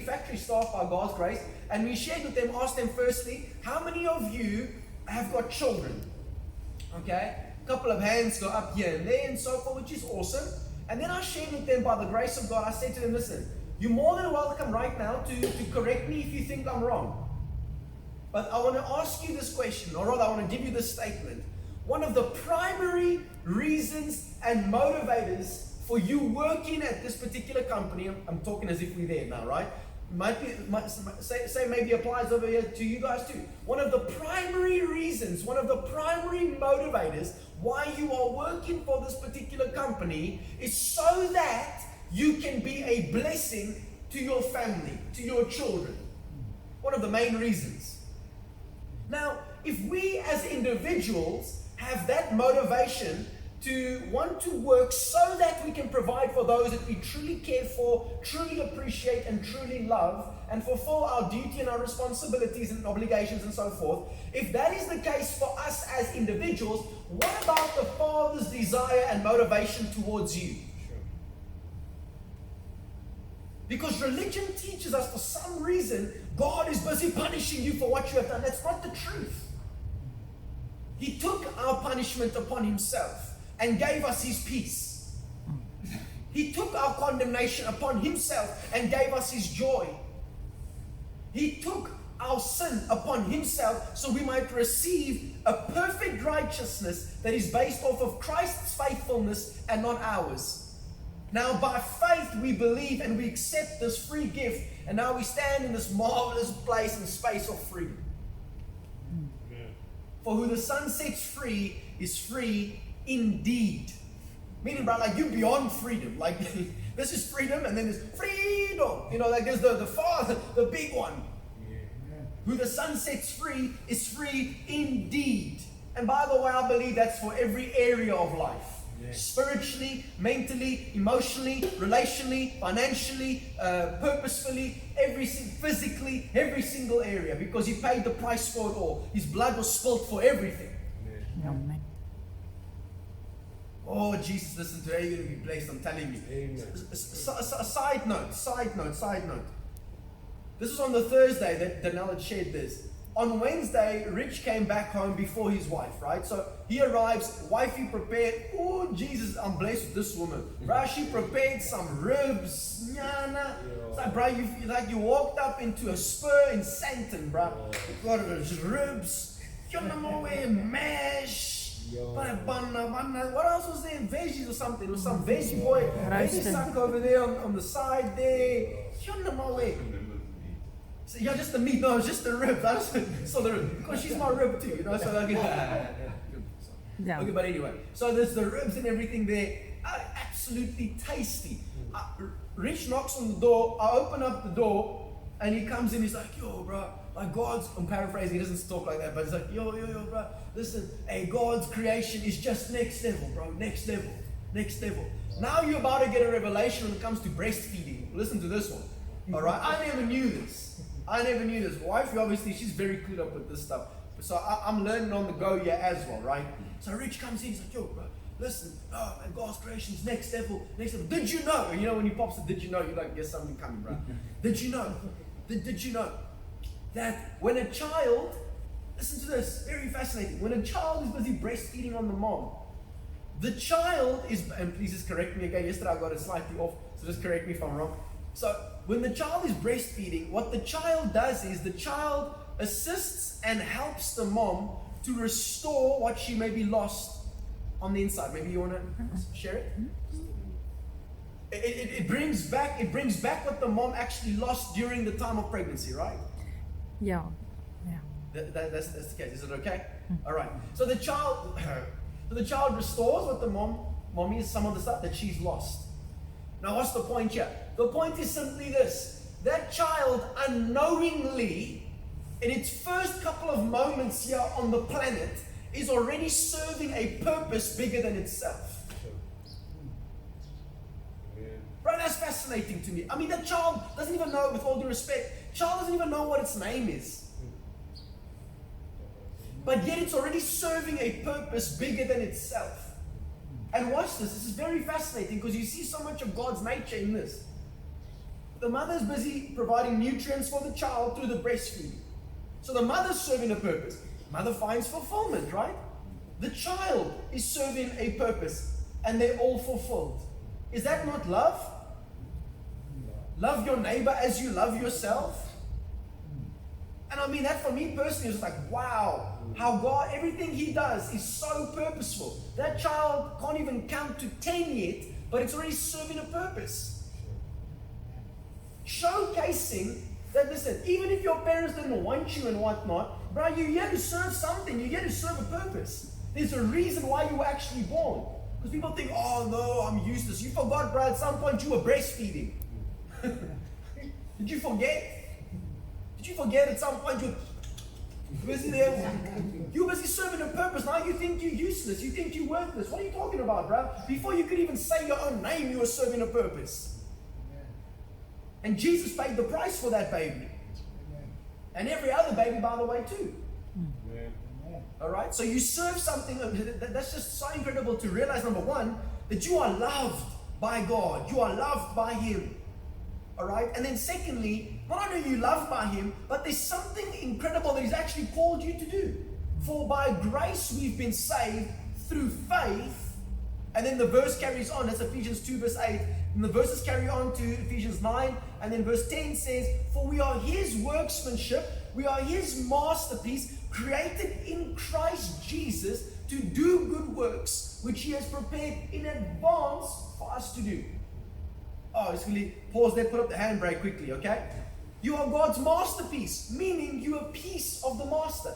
factory staff by God's grace, and we shared with them, asked them firstly, how many of you have got children? Okay, a couple of hands go up here and there and so forth, which is awesome. And then I shared with them, by the grace of God, I said to them, listen, you're more than welcome right now to correct me if you think I'm wrong. But I want to ask you this question, or rather I want to give you this statement. One of the primary reasons and motivators for you working at this particular company, I'm talking as if we're there now, right? Say maybe applies over here to you guys too. One of the primary reasons, one of the primary motivators why you are working for this particular company is so that you can be a blessing to your family, to your children. One of the main reasons. Now, if we as individuals have that motivation to want to work so that we can provide for those that we truly care for, truly appreciate, and truly love, and fulfill our duty and our responsibilities and obligations and so forth, if that is the case for us as individuals, what about the Father's desire and motivation towards you? Because religion teaches us for some reason God is busy punishing you for what you have done. That's not the truth. He took our punishment upon himself and gave us his peace. He took our condemnation upon himself and gave us his joy. He took our sin upon himself so we might receive a perfect righteousness that is based off of Christ's faithfulness and not ours. Now by faith we believe and we accept this free gift, and now we stand in this marvelous place and space of freedom. For who the Son sets free is free indeed. Meaning, bro, like you're beyond freedom. Like this is freedom, and then there's freedom. You know, like there's the Father, the big one. Who the Son sets free is free indeed. And by the way, I believe that's for every area of life. Spiritually, mentally, emotionally, relationally, financially, purposefully, physically, every single area, because he paid the price for it all. His blood was spilled for everything. Amen. Oh, Jesus, listen to how you're going to be blessed, I'm telling you. Side note. This was on the Thursday that Danelle had shared this. On Wednesday, Rich came back home before his wife, right? So he arrives, wifey prepared. Oh, Jesus, I'm blessed with this woman. Bruh, she prepared some ribs. It's like, bruh, you walked up into a spur in Santon, bruh. You got ribs, mash. What else was there? Veggies or something. There was some veggie boy. Veggie suck over there on the side there. So, yeah, just the meat. No, it's just the ribs. I just saw the ribs. Because she's my rib too, you know. So I get Okay, but anyway. So there's the ribs and everything there. Absolutely tasty. Rich knocks on the door. I open up the door. And he comes in. He's like, yo, bro. Like God's, I'm paraphrasing. He doesn't talk like that. But he's like, yo, bro. Listen, hey, God's creation is just next level, bro. Next level. Now you're about to get a revelation when it comes to breastfeeding. Listen to this one. All right. I never knew this. Wife, obviously, she's very clued up with this stuff. So I'm learning on the go here as well, right? So Rich comes in, he's like, yo, bro, listen, man, God's creation is next level. Did you know? You know, when he pops it, did you know? You're like, there's something coming, bro. Did you know? Did you know that when a child, listen to this, very fascinating. When a child is busy breastfeeding on the mom, the child is, and please just correct me again. Yesterday I got it slightly off, so just correct me if I'm wrong. So when the child is breastfeeding, what the child does is the child assists and helps the mom to restore what she may be lost on the inside. Maybe you want to share it? It brings back what the mom actually lost during the time of pregnancy, right? Yeah. That's the case. Is it okay? All right. So the child restores what the mommy is some of the stuff that she's lost. Now, what's the point here? The point is simply this. That child unknowingly, in its first couple of moments here on the planet, is already serving a purpose bigger than itself. Right, that's fascinating to me. I mean, that child doesn't even know, with all due respect, child doesn't even know what its name is. But yet it's already serving a purpose bigger than itself. And watch this. This is very fascinating because you see so much of God's nature in this. The mother's busy providing nutrients for the child through the breastfeeding. So the mother's serving a purpose. Mother finds fulfillment, right? The child is serving a purpose, and they're all fulfilled. Is that not love? Love your neighbor as you love yourself. And I mean, that for me personally is like, wow, how God, everything He does is so purposeful. That child can't even count to 10 yet, but it's already serving a purpose. Showcasing that, listen, even if your parents didn't want you and whatnot, bro, you're here to serve something. You're here to serve a purpose. There's a reason why you were actually born. Because people think, oh no, I'm useless. You forgot, bro, at some point you were breastfeeding. Did you forget? Did you forget at some point you're busy there? You're busy serving a purpose. Now you think you're useless. You think you're worthless. What are you talking about, bro? Before you could even say your own name, you were serving a purpose. And Jesus paid the price for that baby. And every other baby, by the way, too. All right? So you serve something. That's just so incredible to realize, number one, that you are loved by God. You are loved by Him. All right? And then secondly, not only are you loved by Him, but there's something incredible that He's actually called you to do. For by grace we've been saved through faith. And then the verse carries on. That's Ephesians 2 verse 8. And the verses carry on to Ephesians 9. And then verse 10 says, for we are His workmanship. We are His masterpiece, created in Christ Jesus to do good works, which He has prepared in advance for us to do. Oh, just really pause there, put up the handbrake quickly, okay? You are God's masterpiece, meaning you are a piece of the master.